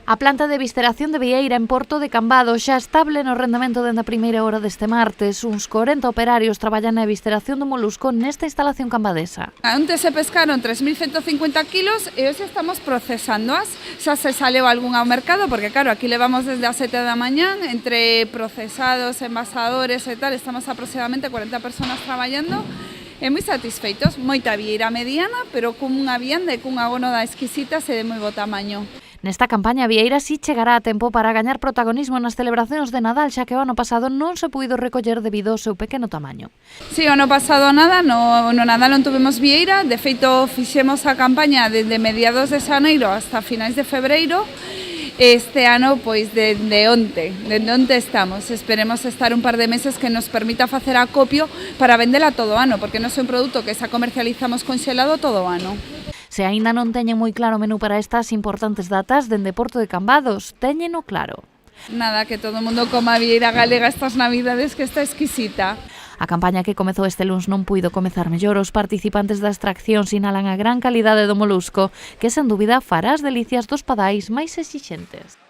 A planta de visceración de Vieira en Porto de Cambado xa estable no rendemento dende a primeira hora deste martes. Uns 40 operarios traballan na visceración do molusco nesta instalación cambadesa. Antes se pescaron 3.150 kilos e hoxe estamos procesándoas. Xa se saleu algún ao mercado, porque claro, aquí levamos desde as 7 da mañán, entre procesados, envasadores e tal, estamos aproximadamente 40 personas traballando. E moi satisfeitos, moita vieira mediana, pero cunha vianda e cunha gónoda exquisita e de moi bo tamaño. Nesta campaña a vieira si chegará a tempo para gañar protagonismo nas celebracións de Nadal, xa que o ano pasado non se puido recoller debido ao seu pequeno tamaño. Si, o ano pasado nada, no Nadal non tuvemos vieira, de feito fixemos a campaña desde mediados de xaneiro hasta finais de febreiro. Este ano, pois, dende onte estamos. Esperemos estar un par de meses que nos permita facer acopio para vendela todo o ano, porque non é un produto que xa comercializamos conxelado todo o ano. Se aínda non teñen moi claro o menú para estas importantes datas, dende Porto de Cambados, téñeno claro. Nada, que todo o mundo coma vieira galega estas navidades, que está exquisita. A campaña que comezou este luns non puido comezar mellor. Os participantes da extracción sinalan a gran calidade do molusco, que sen dúbida fará as delicias dos padais máis exixentes.